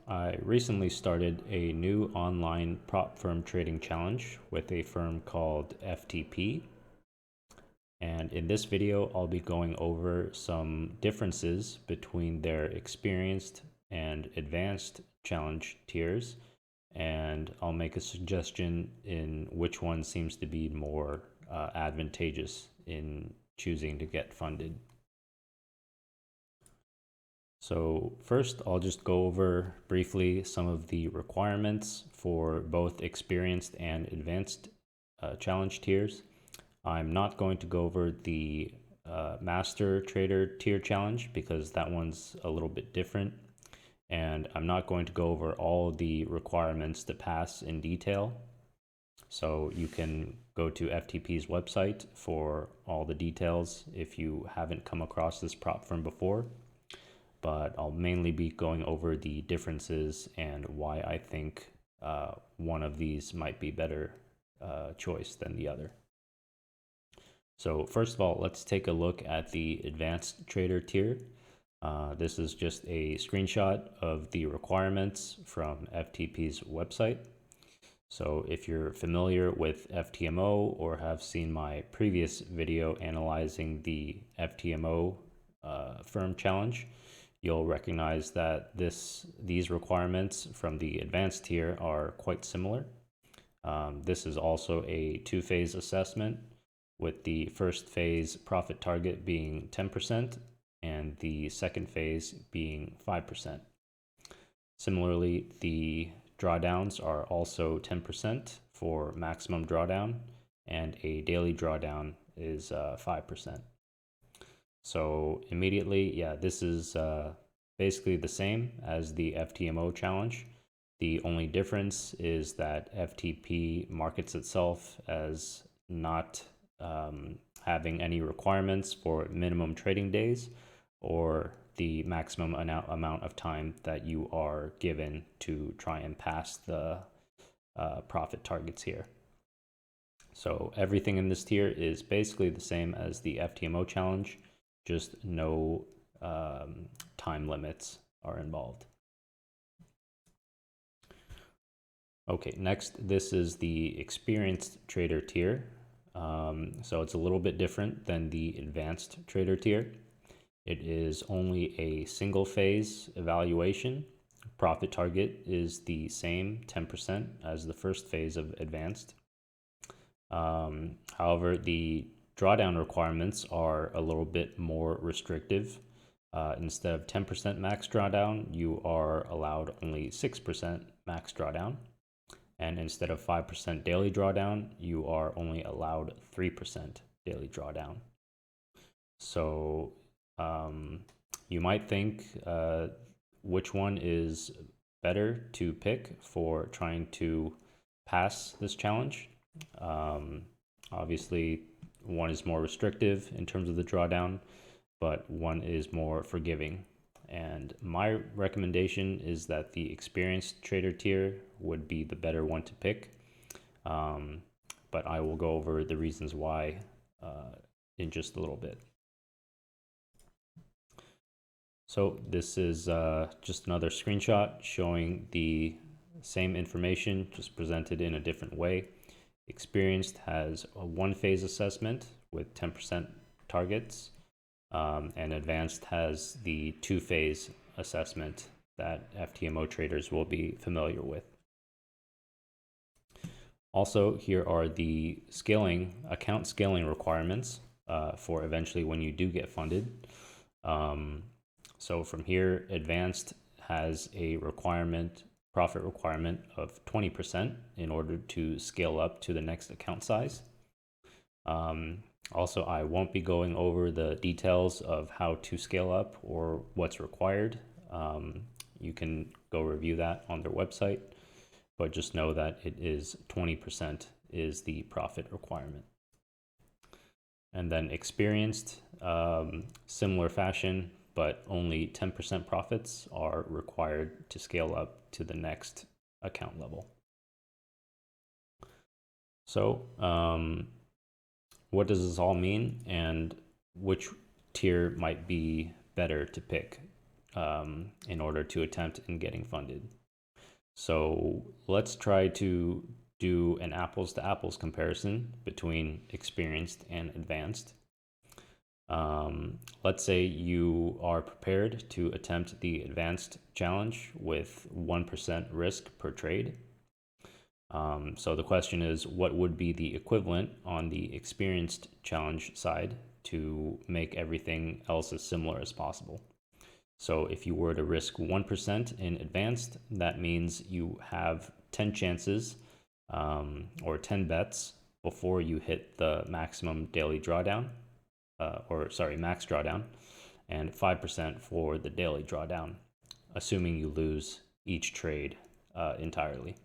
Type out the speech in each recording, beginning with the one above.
I recently started a new online prop firm trading challenge with a firm called FTP. And in this video, I'll be going over some differences between their experienced and advanced challenge tiers. And I'll make a suggestion in which one seems to be more advantageous in choosing to get funded. So first, I'll just go over briefly some of the requirements for both experienced and advanced challenge tiers. I'm not going to go over the master trader tier challenge because that one's a little bit different. And I'm not going to go over all the requirements to pass in detail. So you can go to FTP's website for all the details if you haven't come across this prop firm before. But I'll mainly be going over the differences and why I think one of these might be better choice than the other. So first of all, let's take a look at the advanced trader tier. This is just a screenshot of the requirements from FTP's website. So if you're familiar with FTMO or have seen my previous video analyzing the FTMO firm challenge, you'll recognize that these requirements from the advanced tier are quite similar. This is also a two-phase assessment, with the first phase profit target being 10% and the second phase being 5%. Similarly, the drawdowns are also 10% for maximum drawdown, and a daily drawdown is 5%. So immediately, yeah, this is basically the same as the FTMO challenge. The only difference is that FTP markets itself as not having any requirements for minimum trading days or the maximum amount of time that you are given to try and pass the profit targets here. So everything in this tier is basically the same as the FTMO challenge, just no time limits are involved. Okay, next, this is the experienced trader tier. So it's a little bit different than the advanced trader tier. It is only a single phase evaluation. Profit target is the same 10% as the first phase of advanced. However, the drawdown requirements are a little bit more restrictive. Instead of 10% max drawdown, you are allowed only 6% max drawdown. And instead of 5% daily drawdown, you are only allowed 3% daily drawdown. So you might think which one is better to pick for trying to pass this challenge. Obviously, one is more restrictive in terms of the drawdown, but one is more forgiving. And my recommendation is that the experienced trader tier would be the better one to pick. But I will go over the reasons why in just a little bit. So this is just another screenshot showing the same information, just presented in a different way. Experienced has a one-phase assessment with 10% targets. And advanced has the two-phase assessment that FTMO traders will be familiar with. Also, here are the account scaling requirements for eventually when you do get funded. So from here, advanced has a profit requirement of 20% in order to scale up to the next account size. Also, I won't be going over the details of how to scale up or what's required. You can go review that on their website, but just know that it is 20% is the profit requirement. And then experienced, similar fashion, but only 10% profits are required to scale up to the next account level. So, what does this all mean, and which tier might be better to pick? in order to attempt in getting funded. So let's try to do an apples to apples comparison between experienced and advanced. Let's say you are prepared to attempt the advanced challenge with 1% risk per trade. So the question is, what would be the equivalent on the experienced challenge side to make everything else as similar as possible? So if you were to risk 1% in advanced, that means you have 10 chances or 10 bets before you hit the maximum daily drawdown, max drawdown, and 5% for the daily drawdown, assuming you lose each trade entirely.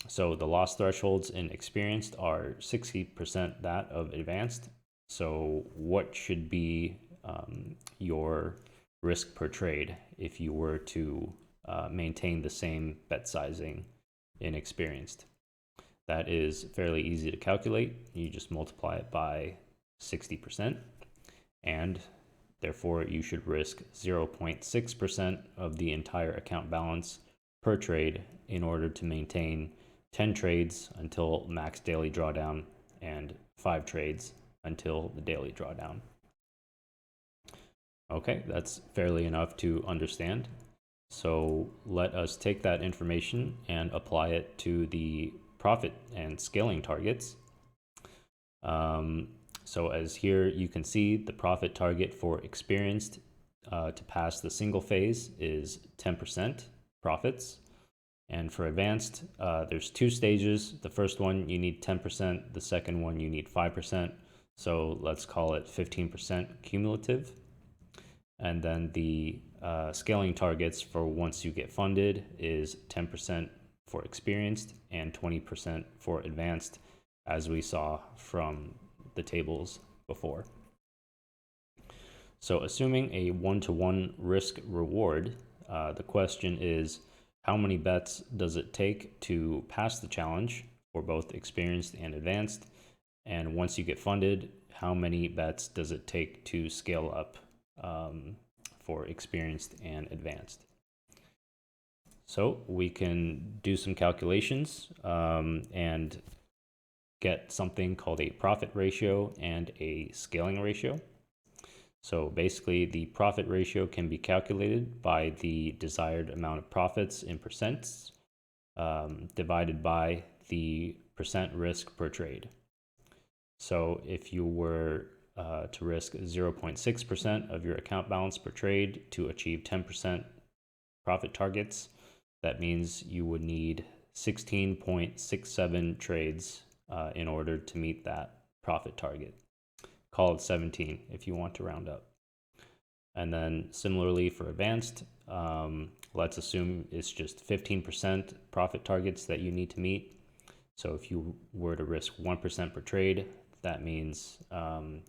So the loss thresholds in experienced are 60% that of advanced. So what should be your risk per trade if you were to maintain the same bet sizing in experienced? That is fairly easy to calculate. You just multiply it by 60%, and therefore you should risk 0.6% of the entire account balance per trade in order to maintain 10 trades until max daily drawdown and 5 trades until the daily drawdown. Okay, that's fairly enough to understand. So let us take that information and apply it to the profit and scaling targets. So as here you can see, the profit target for experienced to pass the single phase is 10% profits. And for advanced, there's 2 stages. The first one you need 10%, the second one you need 5%. So let's call it 15% cumulative. And then the scaling targets for once you get funded is 10% for experienced and 20% for advanced, as we saw from the tables before. So assuming a 1-to-1 risk reward, the question is, how many bets does it take to pass the challenge for both experienced and advanced? And once you get funded, how many bets does it take to scale up for experienced and advanced? So we can do some calculations and get something called a profit ratio and a scaling ratio. So basically, the profit ratio can be calculated by the desired amount of profits in percents divided by the percent risk per trade. So if you were to risk 0.6% of your account balance per trade to achieve 10% profit targets, that means you would need 16.67 trades in order to meet that profit target. Call it 17 if you want to round up. And then similarly for advanced, let's assume it's just 15% profit targets that you need to meet. So if you were to risk 1% per trade, that means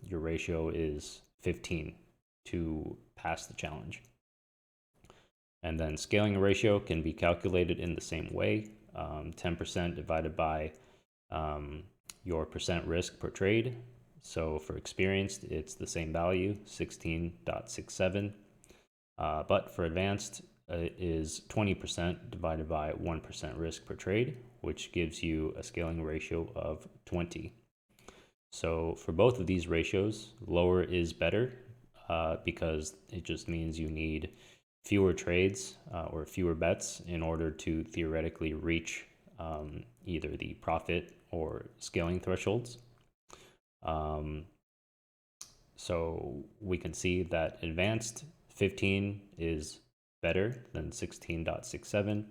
your ratio is 15 to pass the challenge. And then scaling ratio can be calculated in the same way, 10% divided by your percent risk per trade. So for experienced, it's the same value, 16.67. But for advanced, it is 20% divided by 1% risk per trade, which gives you a scaling ratio of 20. So for both of these ratios, lower is better because it just means you need fewer trades or fewer bets in order to theoretically reach either the profit or scaling thresholds. So we can see that advanced 15 is better than 16.67,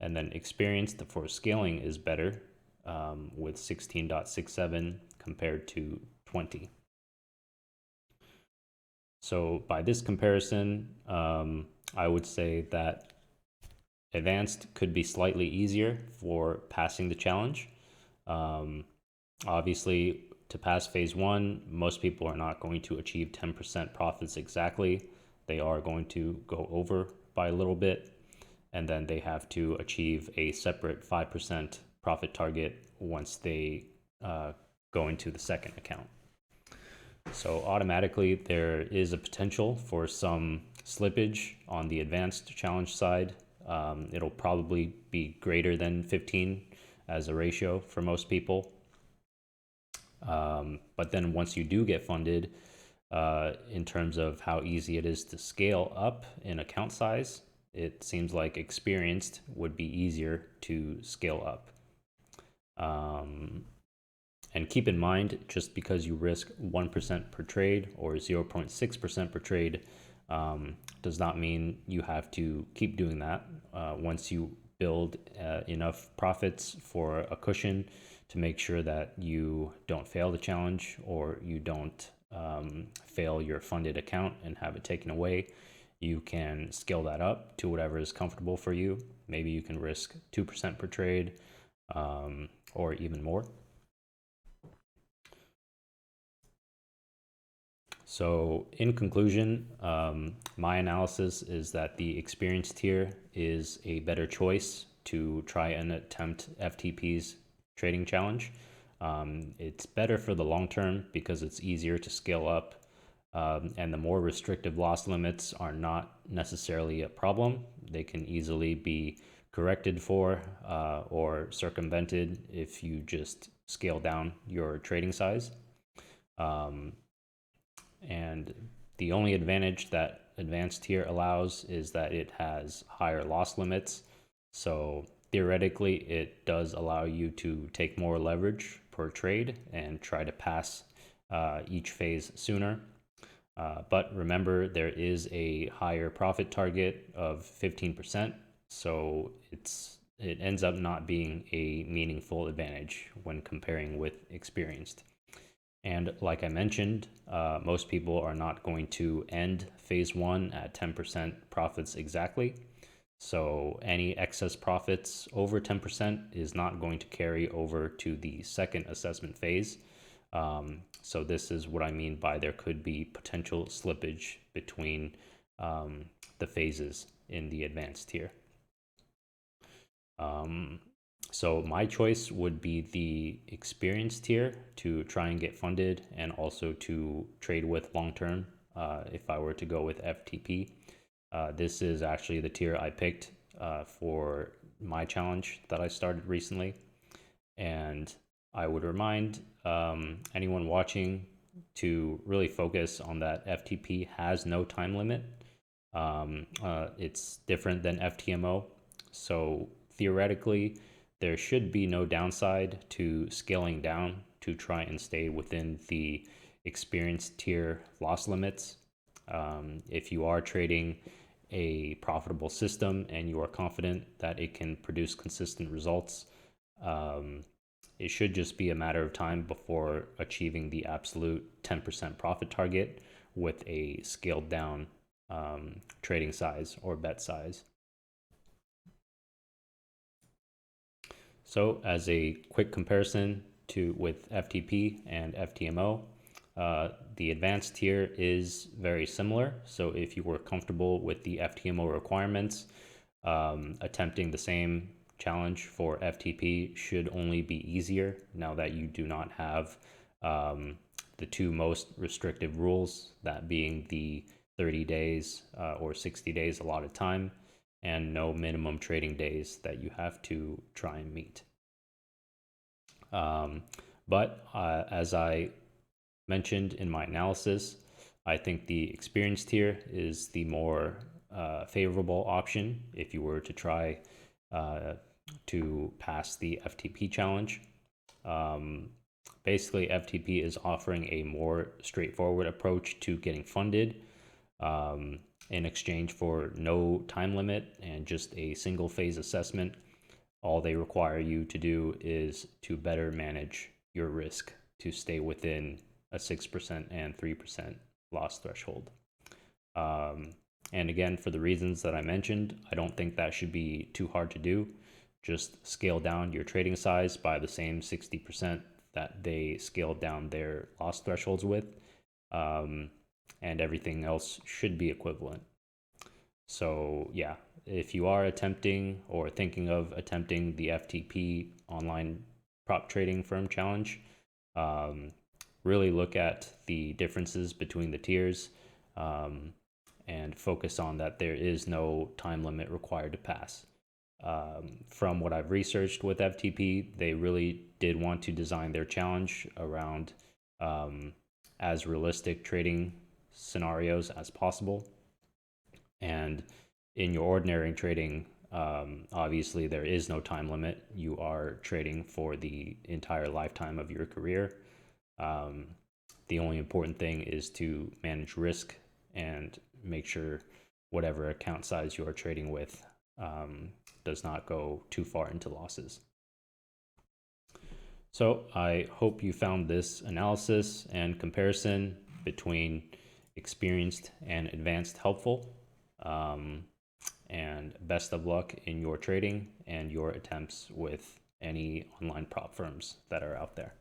and then experienced for scaling is better with 16.67 compared to 20. So by this comparison, I would say that advanced could be slightly easier for passing the challenge. Obviously, to pass phase 1, most people are not going to achieve 10% profits exactly. They are going to go over by a little bit, and then they have to achieve a separate 5% profit target once they go into the second account. So automatically, there is a potential for some slippage on the advanced challenge side. It'll probably be greater than 15 as a ratio for most people. But then once you do get funded, in terms of how easy it is to scale up in account size, it seems like experienced would be easier to scale up. And keep in mind, just because you risk 1% per trade or 0.6% per trade does not mean you have to keep doing that. Once you build enough profits for a cushion to make sure that you don't fail the challenge or you don't fail your funded account and have it taken away, you can scale that up to whatever is comfortable for you. Maybe you can risk 2% per trade or even more. So in conclusion, my analysis is that the experienced tier is a better choice to try and attempt FTP's trading challenge. It's better for the long term because it's easier to scale up, and the more restrictive loss limits are not necessarily a problem. They can easily be corrected for or circumvented if you just scale down your trading size. And the only advantage that advanced tier allows is that it has higher loss limits. So theoretically, it does allow you to take more leverage per trade and try to pass each phase sooner. But remember, there is a higher profit target of 15%. So it ends up not being a meaningful advantage when comparing with experienced. And like I mentioned, most people are not going to end phase one at 10% profits exactly. So any excess profits over 10% is not going to carry over to the second assessment phase. So this is what I mean by there could be potential slippage between the phases in the advanced tier. So my choice would be the experienced tier to try and get funded and also to trade with long term if I were to go with FTP. This is actually the tier I picked for my challenge that I started recently. And I would remind anyone watching to really focus on that FTP has no time limit. It's different than FTMO. So theoretically, there should be no downside to scaling down to try and stay within the experienced tier loss limits. If you are trading a profitable system and you are confident that it can produce consistent results, it should just be a matter of time before achieving the absolute 10% profit target with a scaled down trading size or bet size. So as a quick comparison with FTP and FTMO, the advanced tier is very similar. So if you were comfortable with the FTMO requirements, attempting the same challenge for FTP should only be easier now that you do not have the two most restrictive rules, that being the 30 days or 60 days allotted time, and no minimum trading days that you have to try and meet. But as I mentioned in my analysis, I think the experienced tier is the more favorable option if you were to try to pass the FTP challenge. Basically, FTP is offering a more straightforward approach to getting funded in exchange for no time limit and just a single phase assessment. All they require you to do is to better manage your risk to stay within a 6% and 3% loss threshold. And again, for the reasons that I mentioned, I don't think that should be too hard to do. Just scale down your trading size by the same 60% that they scaled down their loss thresholds with, and everything else should be equivalent. So yeah, if you are attempting or thinking of attempting the FTP online prop trading firm challenge, really look at the differences between the tiers and and focus on that there is no time limit required to pass. From what I've researched with FTP, they really did want to design their challenge around as realistic trading scenarios as possible. And in your ordinary trading, obviously there is no time limit. You are trading for the entire lifetime of your career. The only important thing is to manage risk and make sure whatever account size you are trading with does not go too far into losses. So I hope you found this analysis and comparison between experienced and advanced helpful. And best of luck in your trading and your attempts with any online prop firms that are out there.